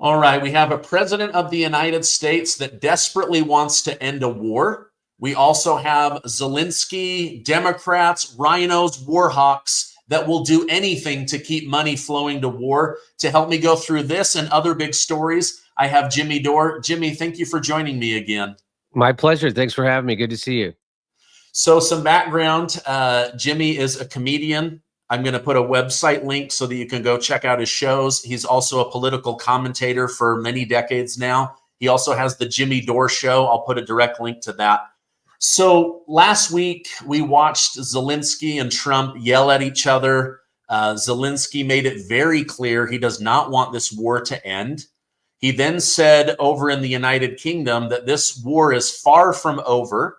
All right, we have a president of the United States that desperately wants to end a war. We also have Zelensky, Democrats, rhinos, war hawks that will do anything to keep money flowing to war. To help me go through this and other big stories, I have Jimmy Dore. Jimmy, thank you for joining me again. My pleasure. Thanks for having me. Good to see you. So some background, Jimmy is a comedian. I'm going to put a website link so that you can go check out his shows. He's also a political commentator for many decades now. He also has the Jimmy Dore Show. I'll put a direct link to that. So last week, we watched Zelensky and Trump yell at each other. Zelensky made it very clear he does not want this war to end. He then said over in the United Kingdom that this war is far from over.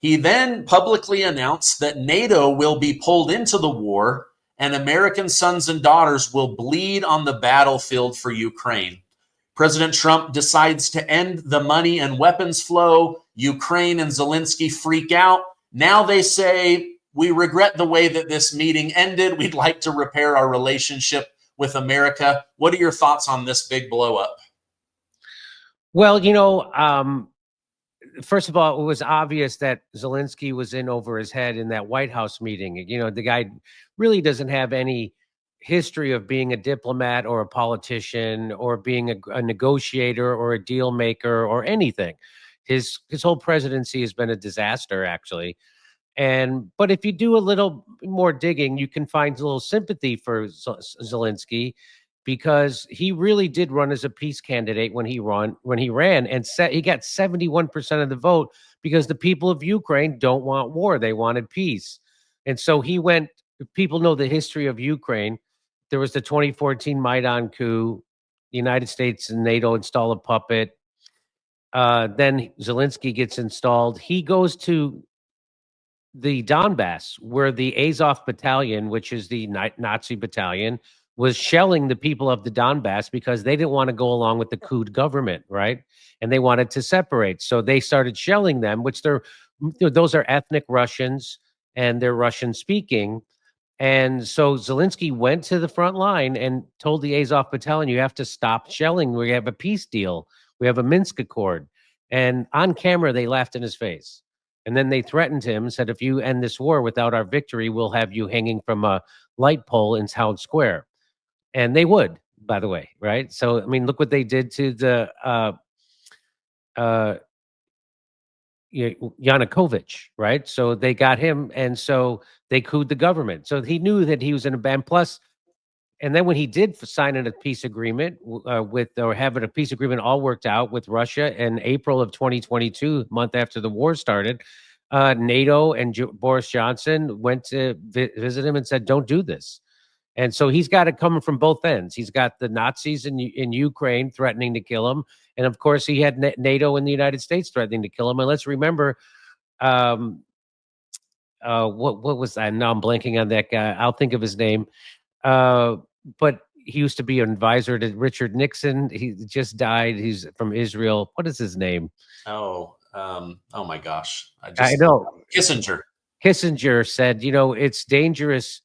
He then publicly announced that NATO will be pulled into the war and American sons and daughters will bleed on the battlefield for Ukraine. President Trump decides to end the money and weapons flow. Ukraine and Zelensky freak out. Now they say, we regret the way that this meeting ended. We'd like to repair our relationship with America. What are your thoughts on this big blow up? Well, first of all, it was obvious that Zelensky was in over his head in that White House meeting. The guy really doesn't have any history of being a diplomat or a politician or being a negotiator or a deal maker or anything. His whole presidency has been a disaster, actually. But if you do a little more digging, you can find a little sympathy for Zelensky, because he really did run as a peace candidate when he ran, and he got 71% of the vote because the people of Ukraine don't want war. They wanted peace. And so he went, people know the history of Ukraine. There was the 2014 Maidan coup. The United States and NATO install a puppet. Then Zelensky gets installed. He goes to the Donbass, where the Azov battalion, which is the Nazi battalion, was shelling the people of the Donbass because they didn't want to go along with the coup government, right? And they wanted to separate. So they started shelling them, which those are ethnic Russians, and they're Russian speaking. And so Zelensky went to the front line and told the Azov battalion, you have to stop shelling. We have a peace deal. We have a Minsk Accord. And on camera, they laughed in his face. And then they threatened him, said, if you end this war without our victory, we'll have you hanging from a light pole in Town Square. And they would, by the way, right? So, I mean, look what they did to the Yanukovych, right? So they got him, and so they couped the government. So he knew that he was in a band. Plus, and then when he did sign a peace agreement having a peace agreement all worked out with Russia in April of 2022, a month after the war started, NATO and Boris Johnson went to visit him and said, don't do this. And so he's got it coming from both ends. He's got the Nazis in Ukraine threatening to kill him. And of course, he had NATO and the United States threatening to kill him. And let's remember, what was that? Now I'm blanking on that guy. I'll think of his name. But he used to be an advisor to Richard Nixon. He just died. He's from Israel. What is his name? Oh my gosh. I know. Kissinger said, it's dangerous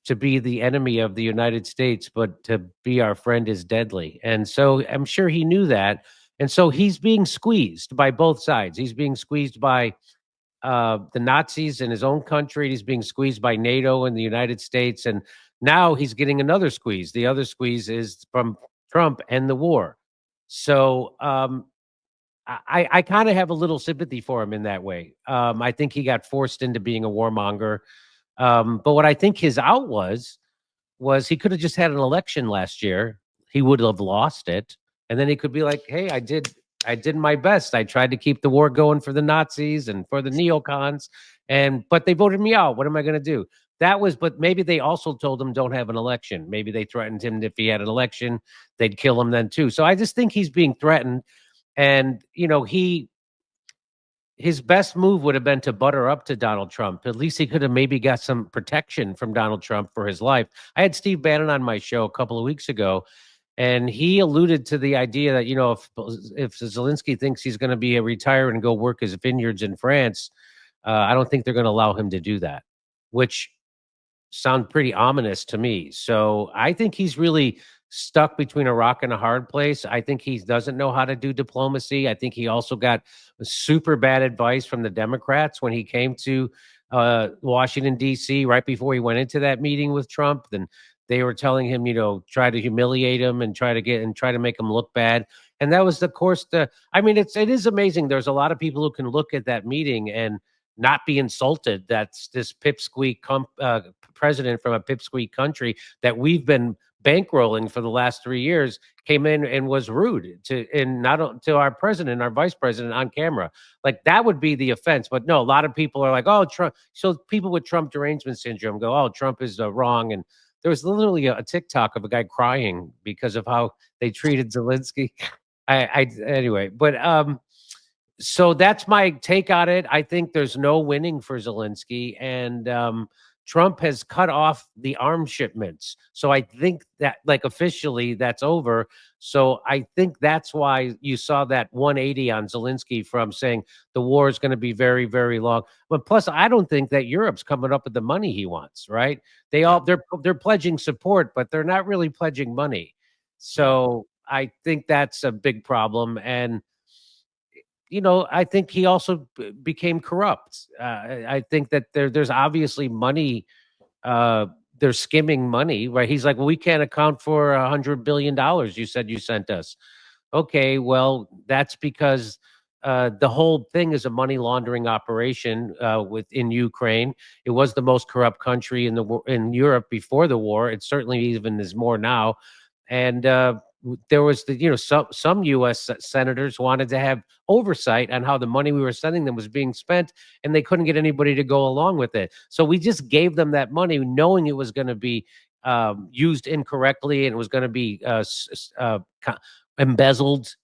to be the enemy of the United States, but to be our friend is deadly. And so I'm sure he knew that. And so he's being squeezed by both sides. He's being squeezed by the Nazis in his own country. He's being squeezed by NATO and the United States. And now he's getting another squeeze. The other squeeze is from Trump and the war. So I kind of have a little sympathy for him in that way. I think he got forced into being a warmonger. But what I think his out was he could have just had an election last year. He would have lost it. And then he could be like, hey, I did my best. I tried to keep the war going for the Nazis and for the neocons. But they voted me out. What am I going to do? But maybe they also told him don't have an election. Maybe they threatened him if he had an election, they'd kill him then too. So I just think he's being threatened. And, his best move would have been to butter up to Donald Trump. At least he could have maybe got some protection from Donald Trump for his life. I had Steve Bannon on my show a couple of weeks ago, and he alluded to the idea that, if Zelensky thinks he's going to be a retire and go work his vineyards in France, I don't think they're going to allow him to do that, which sound pretty ominous to me. So I think he's really stuck between a rock and a hard place. I think he doesn't know how to do diplomacy. I think he also got super bad advice from the Democrats when he came to Washington, D.C. right before he went into that meeting with Trump. Then they were telling him, try to humiliate him and try to make him look bad. And that was the course. It is amazing. There's a lot of people who can look at that meeting and not be insulted. That's this pipsqueak president from a pipsqueak country that we've been bankrolling for the last 3 years came in and was rude to our president, our vice president on camera. Like, that would be the offense. But no, a lot of people are like, oh, Trump. So people with Trump derangement syndrome go, oh, Trump is wrong. And there was literally a TikTok of a guy crying because of how they treated Zelensky. Anyway, but so that's my take on it. I think there's no winning for Zelensky, and Trump has cut off the arms shipments. So I think that, like, officially that's over. So I think that's why you saw that 180 on Zelensky from saying the war is going to be very, very long. But plus, I don't think that Europe's coming up with the money he wants, right? They're pledging support, but they're not really pledging money. So I think that's a big problem. And I think he also became corrupt. I think that there's obviously money. They're skimming money, right? He's like, well, we can't account for $100 billion. You said you sent us. Okay, well, that's because the whole thing is a money laundering operation within Ukraine. It was the most corrupt country in Europe before the war. It certainly even is more now. And there was some U.S. senators wanted to have oversight on how the money we were sending them was being spent, and they couldn't get anybody to go along with it. So we just gave them that money, knowing it was going to be used incorrectly and it was going to be embezzled.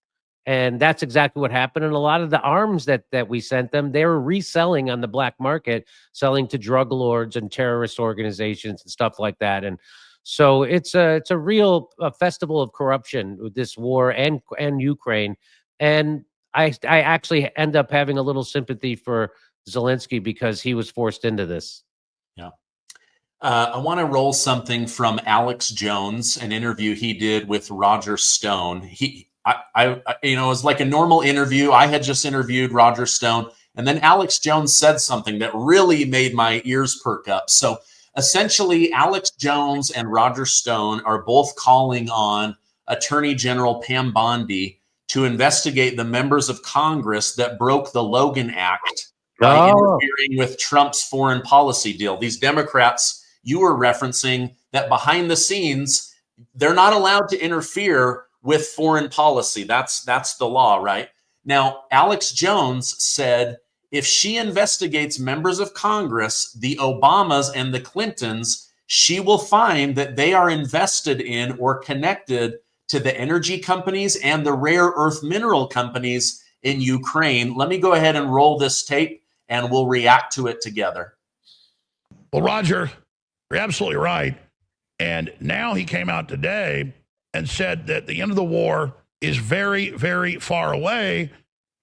And that's exactly what happened. And a lot of the arms that we sent them, they were reselling on the black market, selling to drug lords and terrorist organizations and stuff like that. And so it's a real festival of corruption with this war and Ukraine. And I actually end up having a little sympathy for Zelensky because he was forced into this. Yeah. I want to roll something from Alex Jones, an interview he did with Roger Stone. It was like a normal interview. I had just interviewed Roger Stone, and then Alex Jones said something that really made my ears perk up. So essentially, Alex Jones and Roger Stone are both calling on Attorney General Pam Bondi to investigate the members of Congress that broke the Logan Act by interfering with Trump's foreign policy deal. These Democrats you were referencing, that behind the scenes, they're not allowed to interfere with foreign policy. That's the law, right? Now, Alex Jones said, if she investigates members of Congress, the Obamas and the Clintons, she will find that they are invested in or connected to the energy companies and the rare earth mineral companies in Ukraine. Let me go ahead and roll this tape and we'll react to it together. Well, Roger, you're absolutely right. And now he came out today and said that the end of the war is very, very far away.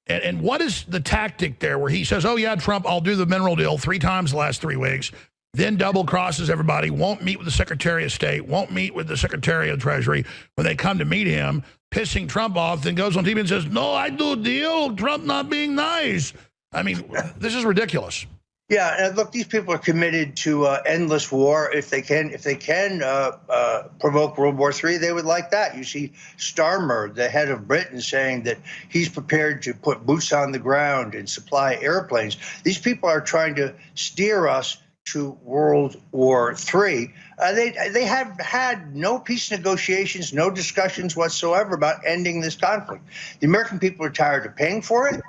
And what is the tactic there where he says, oh, yeah, Trump, I'll do the mineral deal 3 times the last 3 weeks, then double crosses everybody, won't meet with the Secretary of State, won't meet with the Secretary of Treasury when they come to meet him, pissing Trump off, then goes on TV and says, no, I do a deal, Trump not being nice. I mean, this is ridiculous. Yeah, and look, these people are committed to endless war. If they can provoke World War III, they would like that. You see Starmer, the head of Britain, saying that he's prepared to put boots on the ground and supply airplanes. These people are trying to steer us to World War III. They have had no peace negotiations, no discussions whatsoever about ending this conflict. The American people are tired of paying for it,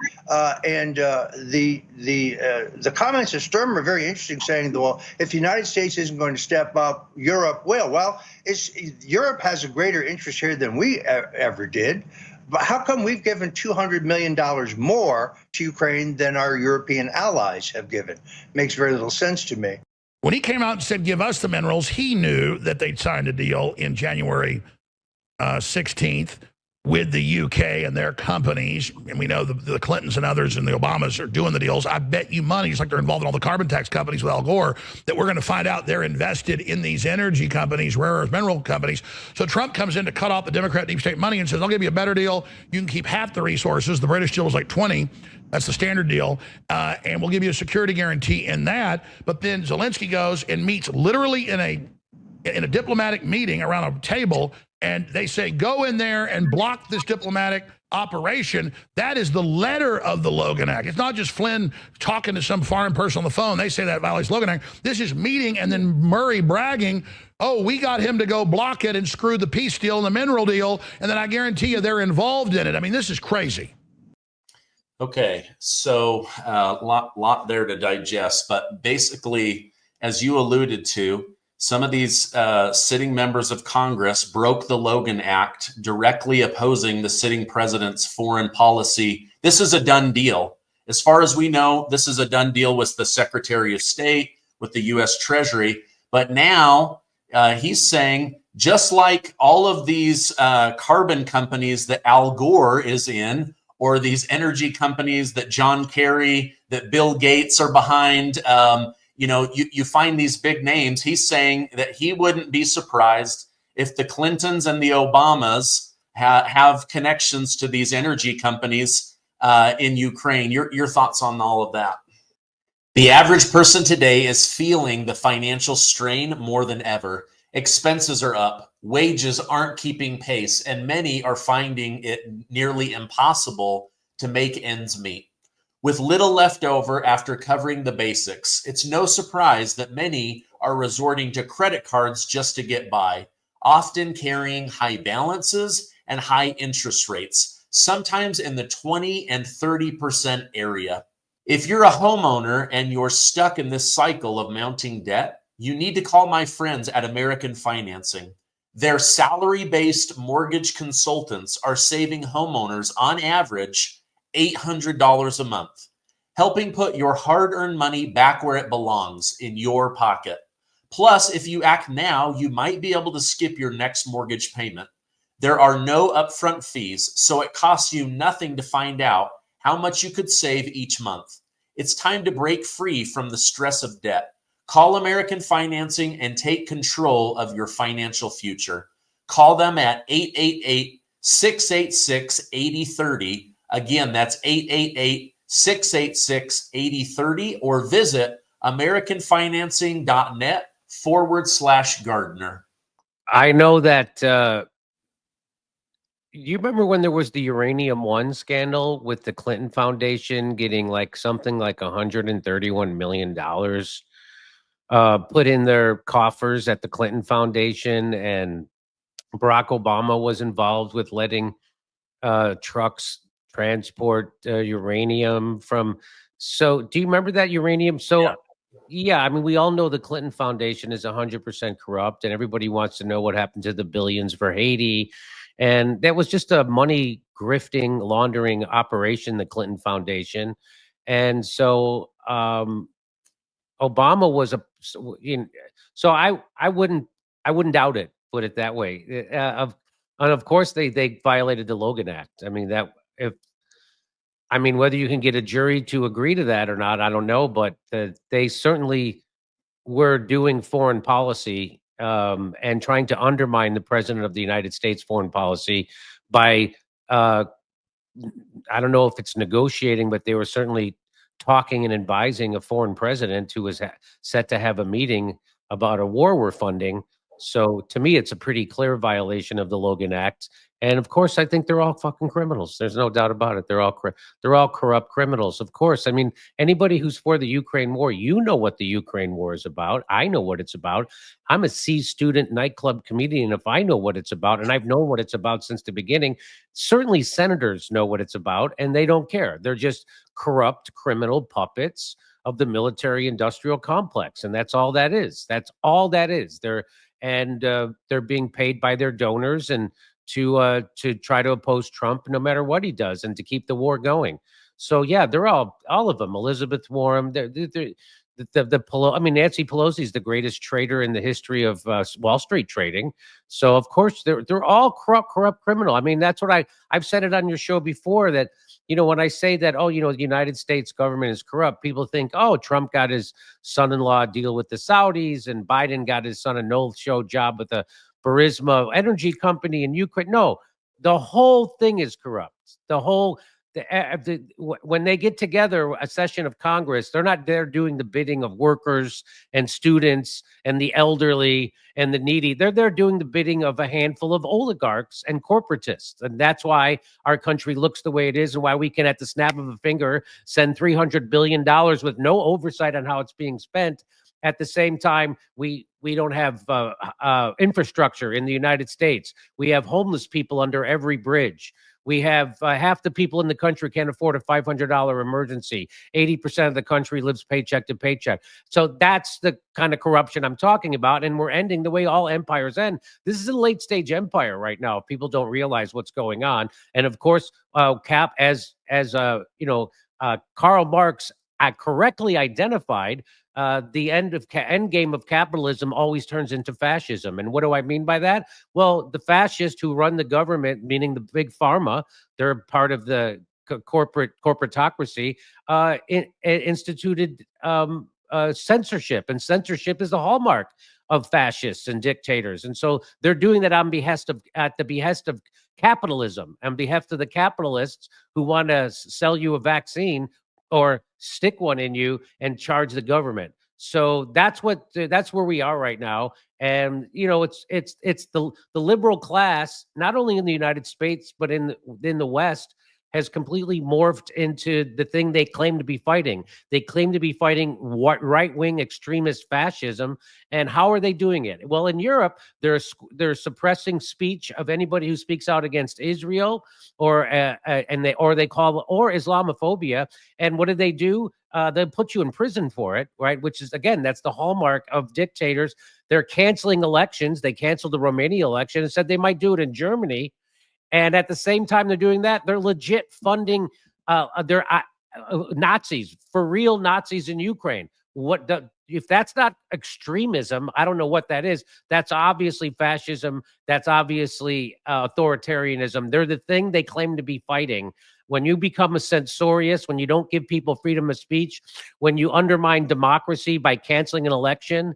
and the comments of Sturm are very interesting, saying, well, if the United States isn't going to step up, Europe will. Well, Europe has a greater interest here than we ever did. But how come we've given $200 million more to Ukraine than our European allies have given? Makes very little sense to me. When he came out and said, give us the minerals, he knew that they'd signed a deal in January 16th. with the UK and their companies, and we know the Clintons and others and the Obamas are doing the deals. I bet you money, just like they're involved in all the carbon tax companies with Al Gore, that we're going to find out they're invested in these energy companies, rare earth mineral companies. So Trump comes in to cut off the Democrat deep state money and says, I'll give you a better deal. You can keep half the resources. The British deal is like 20. That's the standard deal. And we'll give you a security guarantee in that. But then Zelensky goes and meets literally in a diplomatic meeting around a table, and they say, go in there and block this diplomatic operation. That is the letter of the Logan Act. It's not just Flynn talking to some foreign person on the phone. They say that violates Logan Act. This is meeting and then Murray bragging, oh, we got him to go block it and screw the peace deal and the mineral deal, and then I guarantee you they're involved in it. I mean, this is crazy. Okay, so lot there to digest, but basically, as you alluded to, some of these sitting members of Congress broke the Logan Act, directly opposing the sitting president's foreign policy. This is a done deal. As far as we know, this is a done deal with the Secretary of State, with the U.S. Treasury. But now he's saying, just like all of these carbon companies that Al Gore is in, or these energy companies that John Kerry, that Bill Gates are behind, you know, you find these big names. He's saying that he wouldn't be surprised if the Clintons and the Obamas have connections to these energy companies in Ukraine. Your thoughts on all of that? The average person today is feeling the financial strain more than ever. Expenses are up, wages aren't keeping pace, and many are finding it nearly impossible to make ends meet. With little left over after covering the basics, it's no surprise that many are resorting to credit cards just to get by, often carrying high balances and high interest rates, sometimes in the 20 and 30% area. If you're a homeowner and you're stuck in this cycle of mounting debt, you need to call my friends at American Financing. Their salary-based mortgage consultants are saving homeowners on average $800 a month, helping put your hard-earned money back where it belongs, in your pocket. Plus, if you act now, you might be able to skip your next mortgage payment. There are no upfront fees, so it costs you nothing to find out how much you could save each month. It's time to break free from the stress of debt. Call American Financing and take control of your financial future. Call them at 888-686-8030. Again, that's 888-686-8030, or visit americanfinancing.net/Gardner. I know that you remember when there was the Uranium One scandal with the Clinton Foundation getting like something like $131 million put in their coffers at the Clinton Foundation, and Barack Obama was involved with letting trucks transport uranium from. So do you remember that uranium? So yeah, I mean, we all know the Clinton Foundation is 100% corrupt, and everybody wants to know what happened to the billions for Haiti. And that was just a money grifting, laundering operation, the Clinton Foundation. And so Obama was so I wouldn't doubt it, put it that way. And of course they violated the Logan Act. I mean, whether you can get a jury to agree to that or not, I don't know, but they certainly were doing foreign policy and trying to undermine the president of the United States foreign policy by, I don't know if it's negotiating, but they were certainly talking and advising a foreign president who was set to have a meeting about a war we're funding. So to me, it's a pretty clear violation of the Logan Act. And of course, I think they're all fucking criminals. There's no doubt about it. They're all corrupt criminals. Of course. I mean, anybody who's for the Ukraine war, you know what the Ukraine war is about. I know what it's about. I'm a C student nightclub comedian. If I know what it's about, and I've known what it's about since the beginning, certainly senators know what it's about, and they don't care. They're just corrupt criminal puppets of the military industrial complex. And that's all that is. That's all that is. They're being paid by their donors and to try to oppose Trump no matter what he does and to keep the war going. So yeah, they're all of them. Elizabeth Warren, the I mean, Nancy Pelosi is the greatest trader in the history of Wall Street trading. So of course they're all corrupt criminal. I mean, that's what I've said it on your show before, that, you know, when I say that, oh, you know, the United States government is corrupt, people think, oh, Trump got his son-in-law deal with the Saudis and Biden got his son a no-show job with the Burisma energy company in Ukraine. No, the whole thing is corrupt. The whole when they get together, a session of Congress, they're not there doing the bidding of workers and students and the elderly and the needy. They're there doing the bidding of a handful of oligarchs and corporatists. And that's why our country looks the way it is, and why we can, at the snap of a finger, send $300 billion with no oversight on how it's being spent. At the same time, we don't have infrastructure in the United States. We have homeless people under every bridge. We have half the people in the country can't afford a $500 emergency. 80% of the country lives paycheck to paycheck. So that's the kind of corruption I'm talking about. And we're ending the way all empires end. This is a late stage empire right now. People don't realize what's going on. And of course, Karl Marx correctly identified, the end game of capitalism always turns into fascism. And what do I mean by that? Well, the fascists who run the government, meaning the big pharma, they're part of the corporatocracy, instituted censorship, and censorship is the hallmark of fascists and dictators. And so they're doing that at the behest of capitalism, on behalf of the capitalists who want to sell you a vaccine or stick one in you and charge the government. So that's where we are right now. And, you know, it's the liberal class, not only in the United States, but in the West, has completely morphed into the thing they claim to be fighting. They claim to be fighting right-wing extremist fascism. And how are they doing it? Well, in Europe, they're suppressing speech of anybody who speaks out against Israel or Islamophobia. And what do? They put you in prison for it, right? Which is, again, that's the hallmark of dictators. They're canceling elections. They canceled the Romania election and said they might do it in Germany. And at the same time they're doing that, they're legit funding their Nazis, for real Nazis in Ukraine. If that's not extremism, I don't know what that is. That's obviously fascism. That's obviously authoritarianism. They're the thing they claim to be fighting. When you become a censorious, when you don't give people freedom of speech, when you undermine democracy by canceling an election,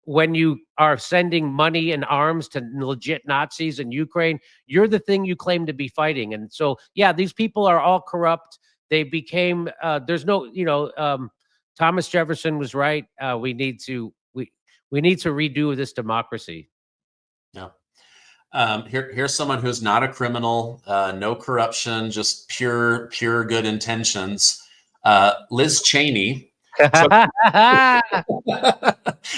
when you are sending money and arms to legit Nazis in Ukraine, you're the thing you claim to be fighting. And so, yeah, these people are all corrupt. They became, Thomas Jefferson was right. We need to redo this democracy. Yeah. Here's someone who's not a criminal, no corruption, just pure good intentions. Liz Cheney.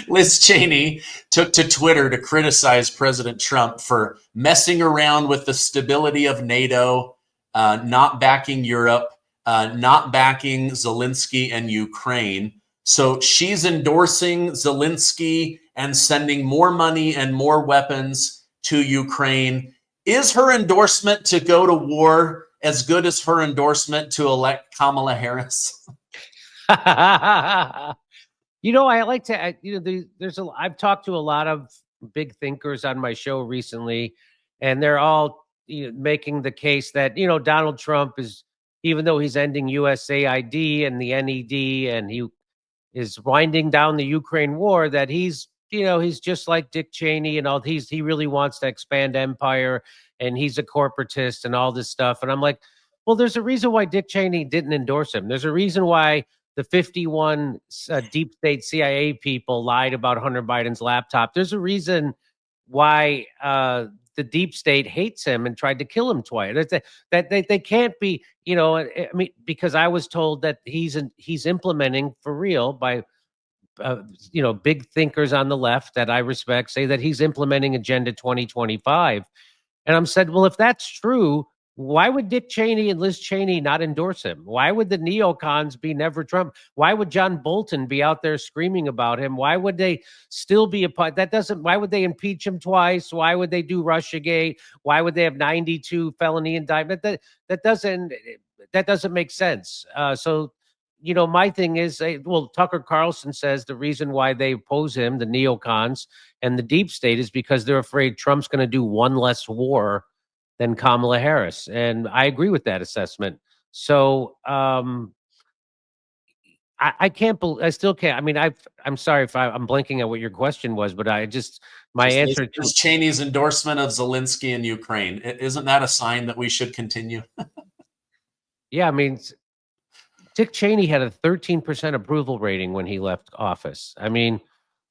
Liz Cheney took to Twitter to criticize President Trump for messing around with the stability of NATO, not backing Europe, not backing Zelensky and Ukraine. So she's endorsing Zelensky and sending more money and more weapons to Ukraine. Is her endorsement to go to war as good as her endorsement to elect Kamala Harris? You know, I like to, I've talked to a lot of big thinkers on my show recently, and they're all making the case that, Donald Trump is, even though he's ending USAID and the NED, and he is winding down the Ukraine war, that he's just like Dick Cheney and all. He really wants to expand empire, and he's a corporatist and all this stuff. And I'm like, well, there's a reason why Dick Cheney didn't endorse him. There's a reason why the 51 deep state CIA people lied about Hunter Biden's laptop. There's a reason why the deep state hates him and tried to kill him twice. That they can't be, I mean, because I was told that he's implementing for real by, big thinkers on the left that I respect say that he's implementing Agenda 2025. And I'm said, well, if that's true, why would Dick Cheney and Liz Cheney not endorse him? Why would the neocons be never Trump? Why would John Bolton be out there screaming about him? Why would they still be a part? Why would they impeach him twice? Why would they do Russiagate? Why would they have 92 felony indictment? That doesn't make sense. So, my thing is, well, Tucker Carlson says the reason why they oppose him, the neocons and the deep state, is because they're afraid Trump's going to do one less war than Kamala Harris. And I agree with that assessment. So I can't believe, I still can't. I mean, I'm sorry if I'm blanking on what your question was, but my answer is Cheney's endorsement of Zelensky and Ukraine. Isn't that a sign that we should continue? Yeah, I mean, Dick Cheney had a 13% approval rating when he left office. I mean,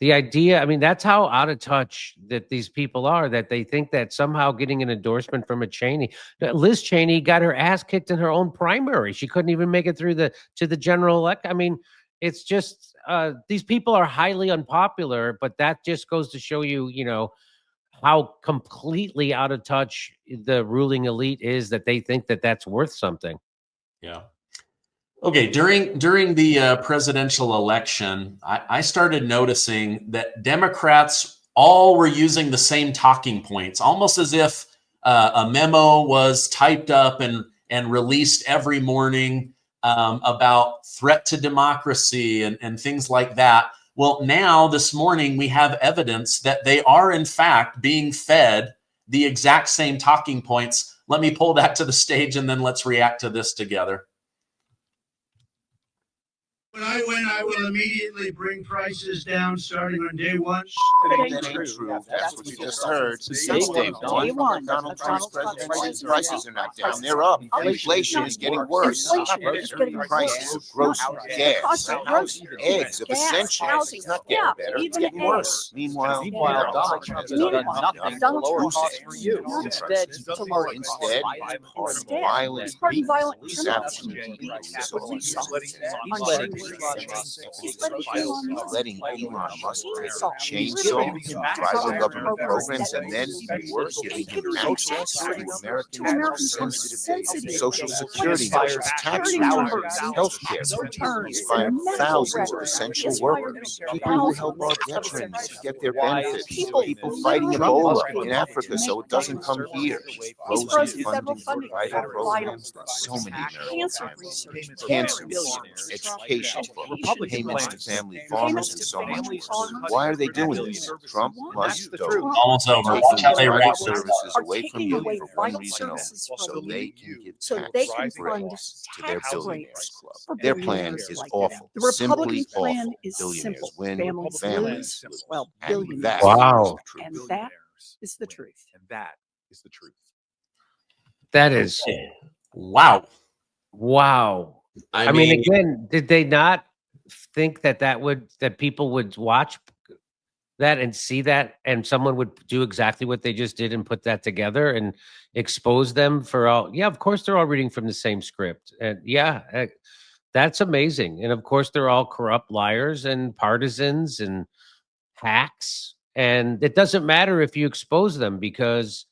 the idea, I mean, that's how out of touch that these people are, that they think that somehow getting an endorsement from a Cheney. Liz Cheney got her ass kicked in her own primary. She couldn't even make it through to the general elect. I mean, it's just these people are highly unpopular, but that just goes to show you, how completely out of touch the ruling elite is, that they think that that's worth something. Yeah. Okay, during the presidential election, I started noticing that Democrats all were using the same talking points, almost as if a memo was typed up and released every morning about threat to democracy and things like that. Well, now this morning we have evidence that they are in fact being fed the exact same talking points. Let me pull that to the stage and then let's react to this together. When I win, I will immediately bring prices down starting on day one. That ain't true. That's what you just heard. Since day one, Donald Trump's presidency, prices are not down. They're up. Inflation is getting worse. Prices of groceries, gas, eggs, of essentials. It's not getting better. It's getting worse. Meanwhile, Donald Trump has done nothing to lower costs for you. Instead, violent police absolutely letting Elon Musk chainsaw private government programs, and then even worse, giving him access to Americans' sensitive data, Social Security numbers, tax returns, health care. He's fired thousands of essential workers, people who help our veterans get their benefits, people fighting Ebola in Africa so it doesn't come here. Frozen funding for private programs that so many Americans have. Cancer research, education, payments to family farmers, and so much more. Why are they doing this? Trump must go. Almost over. Watch how they wrap services away from you for one reason only, so they can give tax breaks to their billionaires club. Their plan is awful. Simply awful. Billionaires win, families lose. Well, And billions. Wow. And that is the truth. And that is the truth. That is Wow. wow. I mean, mean, again, did they not think that people would watch that and see that, and someone would do exactly what they just did and put that together and expose them for all? Yeah, of course they're all reading from the same script, and yeah, that's amazing. And of course they're all corrupt liars and partisans and hacks, and it doesn't matter if you expose them, because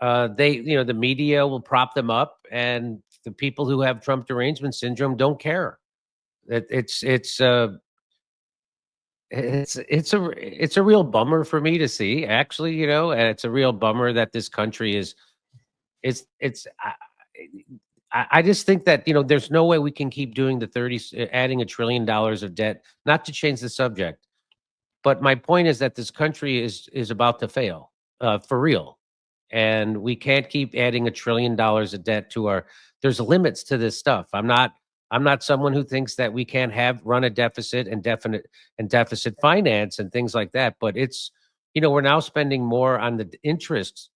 the media will prop them up, and the people who have Trump derangement syndrome don't care. It's a real bummer for me to see, actually, and it's a real bummer that this country is. I just think that there's no way we can keep doing adding $1 trillion of debt, not to change the subject, but my point is that this country is about to fail for real, and we can't keep adding $1 trillion of debt to our. There's limits to this stuff. I'm not someone who thinks that we can't run a deficit and deficit finance and things like that. But it's, we're now spending more on the interest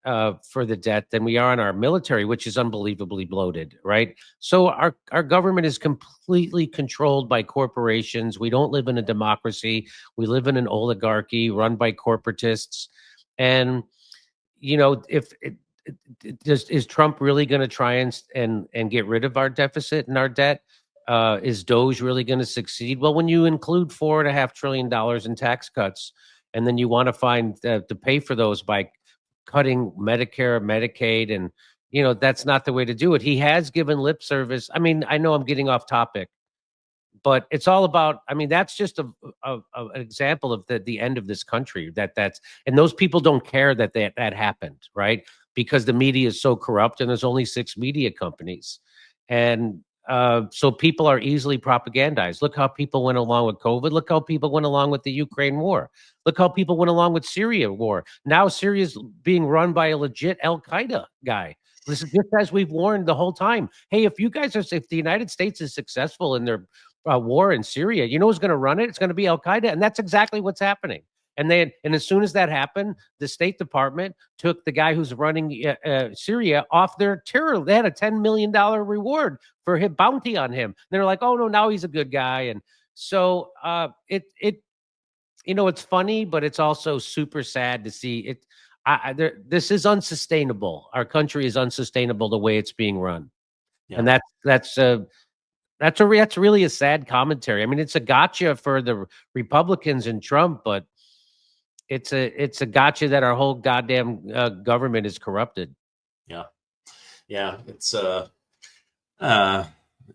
for the debt than we are on our military, which is unbelievably bloated, right? So our government is completely controlled by corporations. We don't live in a democracy. We live in an oligarchy run by corporatists. And, is Trump really going to try and get rid of our deficit and our debt? Is Doge really going to succeed? Well, when you include $4.5 trillion in tax cuts, and then you want to find to pay for those by cutting Medicare, Medicaid, and that's not the way to do it. He has given lip service. I mean, I know I'm getting off topic, but it's all about. I mean, that's just an example of the end of this country. And those people don't care that happened, right? Because the media is so corrupt, and there's only 6 media companies. And so people are easily propagandized. Look how people went along with COVID. Look how people went along with the Ukraine war. Look how people went along with Syria war. Now Syria's being run by a legit Al-Qaeda guy. This is just as we've warned the whole time. Hey, if the United States is successful in their war in Syria, you know who's going to run it? It's going to be Al-Qaeda, and that's exactly what's happening. And as soon as that happened, the State Department took the guy who's running Syria off their terror. They had a $10 million reward for his bounty on him. And they're like, oh no, now he's a good guy. And so it's funny, but it's also super sad to see it. This is unsustainable. Our country is unsustainable the way it's being run, and that's really a sad commentary. I mean, it's a gotcha for the Republicans and Trump, but it's a gotcha that our whole goddamn government is corrupted. Yeah, it's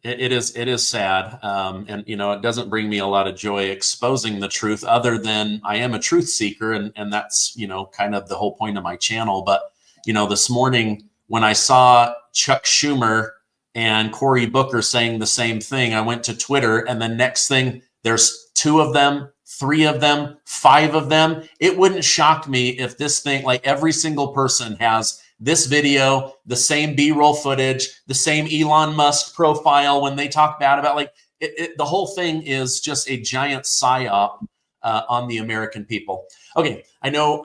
it is sad, and it doesn't bring me a lot of joy exposing the truth, other than I am a truth seeker, and that's kind of the whole point of my channel. But this morning when I saw Chuck Schumer and Cory Booker saying the same thing, I went to Twitter, and the next thing, there's 2 of them, 3 of them, 5 of them. It wouldn't shock me if this thing, like every single person has this video, the same B-roll footage, the same Elon Musk profile when they talk bad about, like, the whole thing is just a giant psyop on the American people. Okay, I know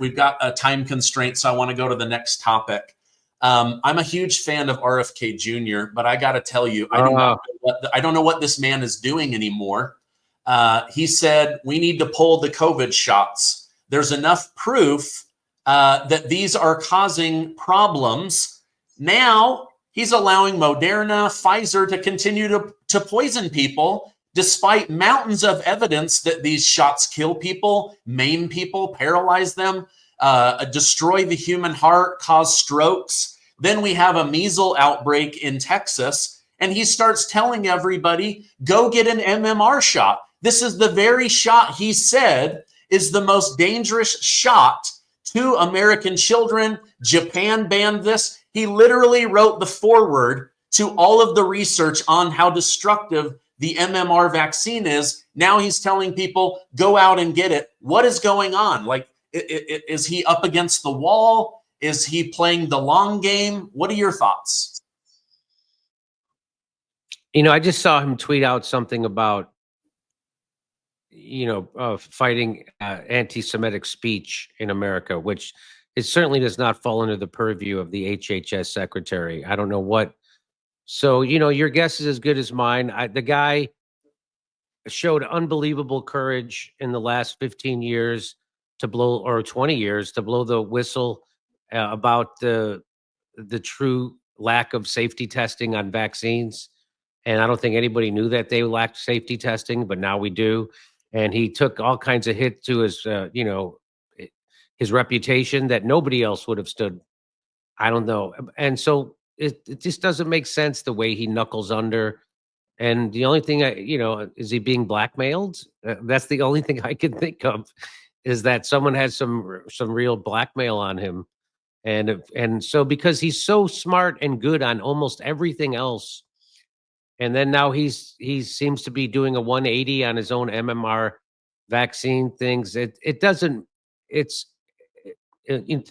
we've got a time constraint, so I want to go to the next topic. I'm a huge fan of RFK Jr., but I got to tell you, I don't know what this man is doing anymore. He said we need to pull the COVID shots. There's enough proof that these are causing problems. Now he's allowing Moderna, Pfizer to continue to poison people, despite mountains of evidence that these shots kill people, maim people, paralyze them, destroy the human heart, cause strokes. Then we have a measles outbreak in Texas, and he starts telling everybody, go get an MMR shot. This is the very shot he said is the most dangerous shot to American children. Japan banned this. He literally wrote the foreword to all of the research on how destructive the MMR vaccine is. Now he's telling people, go out and get it. What is going on? Like, is he up against the wall? Is he playing the long game? What are your thoughts? I just saw him tweet out something about fighting anti-Semitic speech in America, which it certainly does not fall under the purview of the HHS secretary. I don't know what. So, your guess is as good as mine. The guy showed unbelievable courage in the last 15 years or 20 years to blow the whistle about the true lack of safety testing on vaccines. And I don't think anybody knew that they lacked safety testing, but now we do. And he took all kinds of hits to his, his reputation that nobody else would have stood. I don't know. And so it just doesn't make sense the way he knuckles under. And the only thing, is he being blackmailed? That's the only thing I can think of, is that someone has some real blackmail on him. And so because he's so smart and good on almost everything else, and then now he seems to be doing a 180 on his own MMR vaccine things. To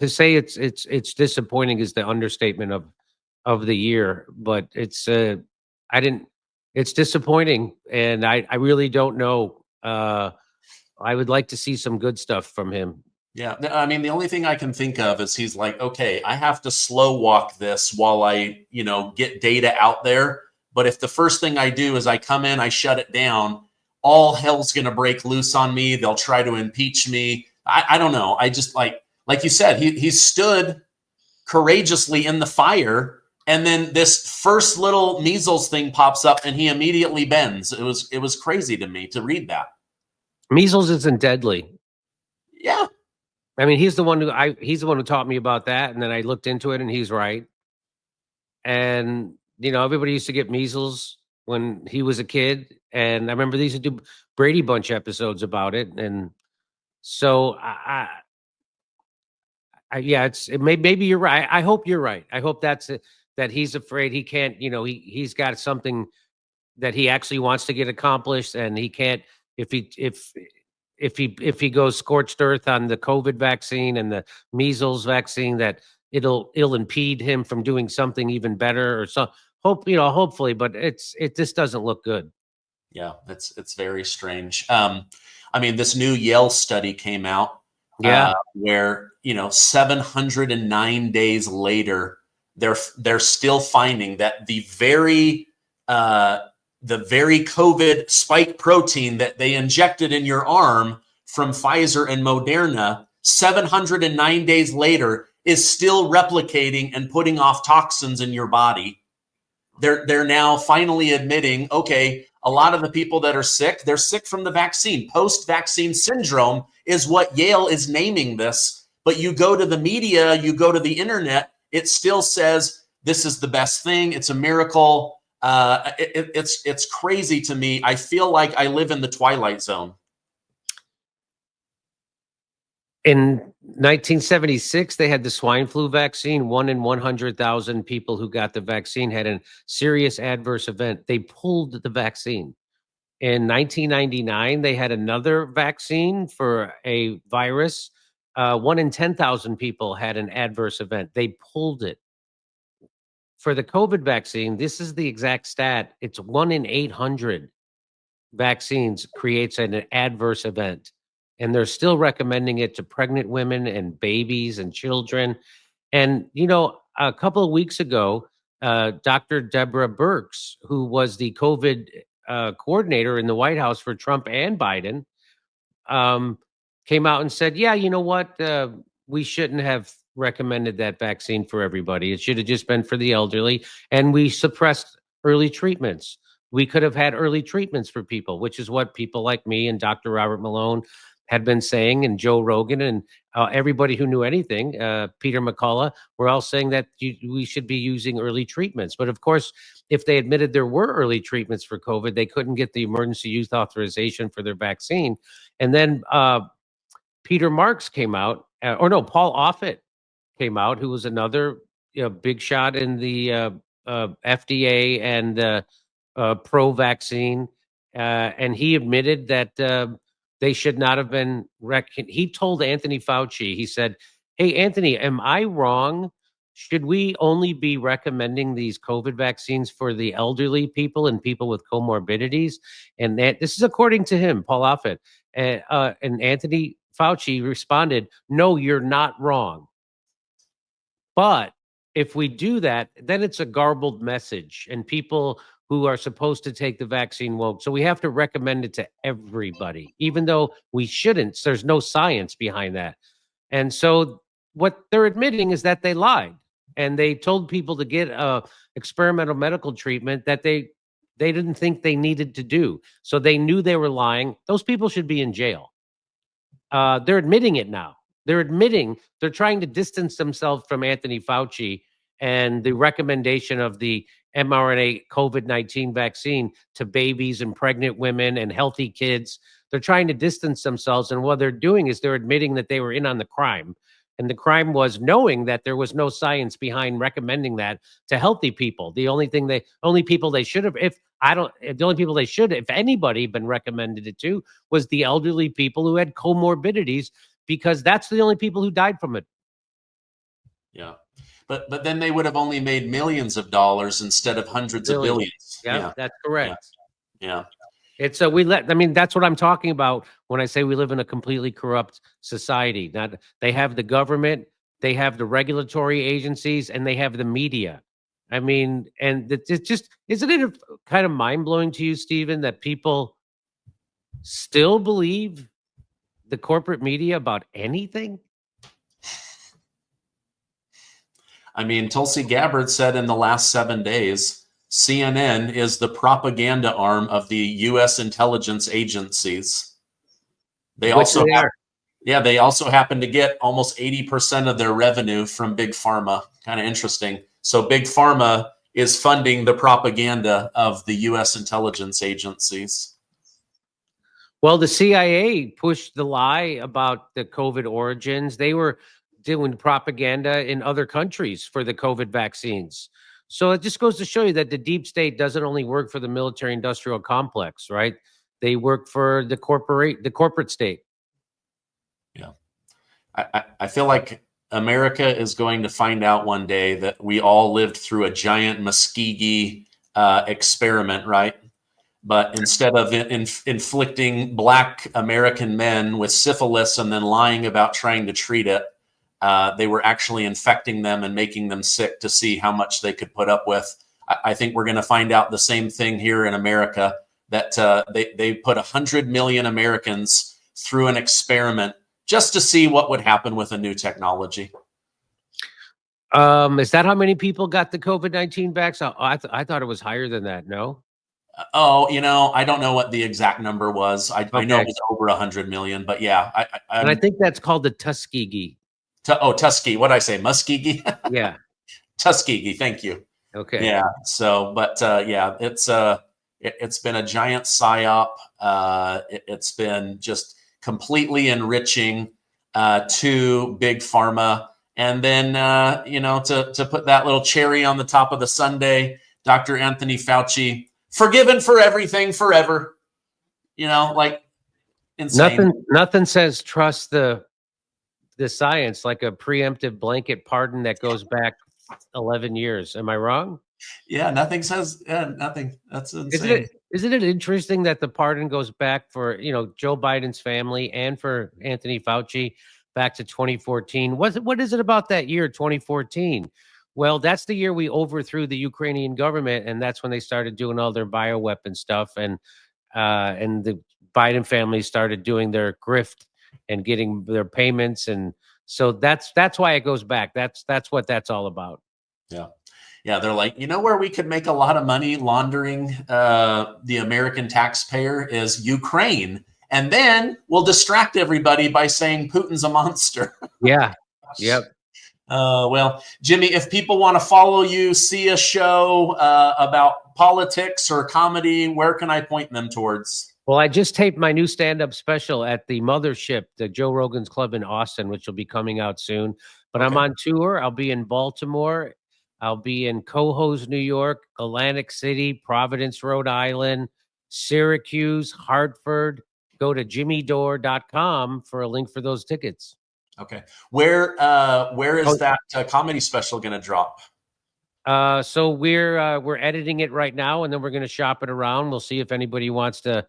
say it's disappointing is the understatement of the year. But it's disappointing, and I really don't know. I would like to see some good stuff from him. Yeah, I mean, the only thing I can think of is he's like, okay, I have to slow walk this while I get data out there. But if the first thing I do is I come in, I shut it down, all hell's going to break loose on me. They'll try to impeach me. I don't know. I just like you said, he stood courageously in the fire. And then this first little measles thing pops up and he immediately bends. It was crazy to me to read that. Measles isn't deadly. Yeah. I mean, he's the one who taught me about that. And then I looked into it and he's right. And everybody used to get measles when he was a kid. And I remember they used to do Brady Bunch episodes about it. And so maybe you're right. I hope you're right. I hope that's that he's afraid he can't, he's got something that he actually wants to get accomplished, and he can't, if he goes scorched earth on the COVID vaccine and the measles vaccine, that it'll impede him from doing something even better, or so. Hopefully, but it just doesn't look good. Yeah, it's very strange. I mean, this new Yale study came out, where 709 days later, they're still finding that the very COVID spike protein that they injected in your arm from Pfizer and Moderna, 709 days later, is still replicating and putting off toxins in your body. They're now finally admitting, okay, a lot of the people that are sick, they're sick from the vaccine. Post-vaccine syndrome is what Yale is naming this. But you go to the media, you go to the internet, it still says this is the best thing. It's a miracle. It's crazy to me. I feel like I live in the Twilight Zone. In 1976, they had the swine flu vaccine. 1 in 100,000 people who got the vaccine had a serious adverse event. They pulled the vaccine. In 1999, they had another vaccine for a virus. 1 in 10,000 people had an adverse event. They pulled it. For the COVID vaccine, this is the exact stat. It's 1 in 800 vaccines creates an adverse event. And they're still recommending it to pregnant women and babies and children. And, a couple of weeks ago, Dr. Deborah Birx, who was the COVID coordinator in the White House for Trump and Biden, came out and said, yeah, you know what? We shouldn't have recommended that vaccine for everybody. It should have just been for the elderly. And we suppressed early treatments. We could have had early treatments for people, which is what people like me and Dr. Robert Malone had been saying, and Joe Rogan and everybody who knew anything, Peter McCullough, were all saying that we should be using early treatments. But of course, if they admitted there were early treatments for COVID, they couldn't get the emergency use authorization for their vaccine. And then Peter Marks came out, Paul Offit came out, who was another big shot in the FDA and pro-vaccine. And he admitted that they should not have been he told Anthony Fauci, he said, hey, Anthony, am I wrong? Should we only be recommending these COVID vaccines for the elderly people and people with comorbidities? And this is according to him, Paul Offit. And Anthony Fauci responded, no, you're not wrong. But if we do that, then it's a garbled message, and people who are supposed to take the vaccine won't. So we have to recommend it to everybody, even though we shouldn't. There's no science behind that. And so what they're admitting is that they lied, and they told people to get experimental medical treatment that they didn't think they needed to do. So they knew they were lying. Those people should be in jail. They're admitting it now. They're trying to distance themselves from Anthony Fauci and the recommendation of the mRNA COVID-19 vaccine to babies and pregnant women and healthy kids. They're trying to distance themselves. And what they're doing is they're admitting that they were in on the crime. And the crime was knowing that there was no science behind recommending that to healthy people. The only people they should have, if anybody been recommended it to, was the elderly people who had comorbidities, because that's the only people who died from it. Yeah. But then they would have only made millions of dollars instead of hundreds of billions. Yeah, that's correct. Yeah. It's that's what I'm talking about when I say we live in a completely corrupt society. They have the government, they have the regulatory agencies, and they have the media. And it's just, isn't it kind of mind-blowing to you, Stephen, that people still believe the corporate media about anything? Tulsi Gabbard said in the last 7 days, CNN is the propaganda arm of the U.S. intelligence agencies. They also happen to get almost 80% of their revenue from Big Pharma. Kind of interesting. So Big Pharma is funding the propaganda of the U.S. intelligence agencies. Well, the CIA pushed the lie about the COVID origins. They were doing propaganda in other countries for the COVID vaccines. So it just goes to show you that the deep state doesn't only work for the military industrial complex, right? They work for the corporate state. Yeah. I feel like America is going to find out one day that we all lived through a giant Muskegee experiment, right? But instead of inflicting Black American men with syphilis and then lying about trying to treat it, they were actually infecting them and making them sick to see how much they could put up with. I think we're going to find out the same thing here in America, that they put 100 million Americans through an experiment just to see what would happen with a new technology. Is that how many people got the COVID-19 vaccine? I thought it was higher than that. No. Oh, you know, I don't know what the exact number was. I know it was over 100 million, but yeah. And I think that's called the Tuskegee. Tuskegee. What did I say? Muskegee? Yeah. Tuskegee. Thank you. Okay. Yeah. So, but yeah, it's been a giant psyop. It's been just completely enriching to big pharma. And then, you know, to put that little cherry on the top of the sundae, Dr. Anthony Fauci, forgiven for everything forever. You know, like insane. Nothing says trust the science like a preemptive blanket pardon that goes back 11 years. Am I wrong? Yeah, nothing says nothing. That's insane. Isn't it interesting that the pardon goes back for, you know, Joe Biden's family and for Anthony Fauci back to 2014? What is it about that year, 2014? Well, that's the year we overthrew the Ukrainian government, and that's when they started doing all their bioweapon stuff, and the Biden family started doing their grift and getting their payments, and so that's why it goes back. That's what that's all about. Yeah, they're like, you know, where we could make a lot of money laundering the American taxpayer is Ukraine, and then we'll distract everybody by saying Putin's a monster. Yeah. Yep. Well, Jimmy, if people want to follow you, see a show about politics or comedy, where can I point them towards? Well, I just taped my new stand-up special at the Mothership, the Joe Rogan's Club in Austin, which will be coming out soon. But I'm on tour. I'll be in Baltimore. I'll be in Cohoes, New York, Atlantic City, Providence, Rhode Island, Syracuse, Hartford. Go to jimmydore.com for a link for those tickets. Okay. Where is that comedy special going to drop? So we're editing it right now, and then we're going to shop it around. We'll see if anybody wants to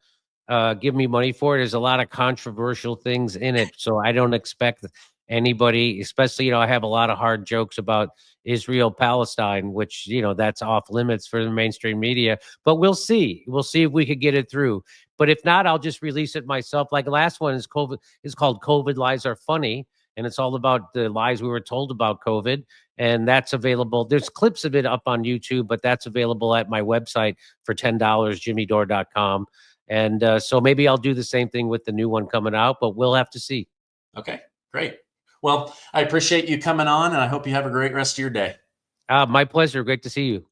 give me money for it. There's a lot of controversial things in it, so I don't expect anybody, especially, you know, I have a lot of hard jokes about Israel, Palestine, which, you know, that's off limits for the mainstream media, but we'll see. We'll see if we could get it through. But if not, I'll just release it myself. Like the last one is called COVID Lies Are Funny. And it's all about the lies we were told about COVID. And that's available. There's clips of it up on YouTube, but that's available at my website for $10, jimmydore.com. And so maybe I'll do the same thing with the new one coming out, but we'll have to see. Okay, great. Well, I appreciate you coming on, and I hope you have a great rest of your day. My pleasure. Great to see you.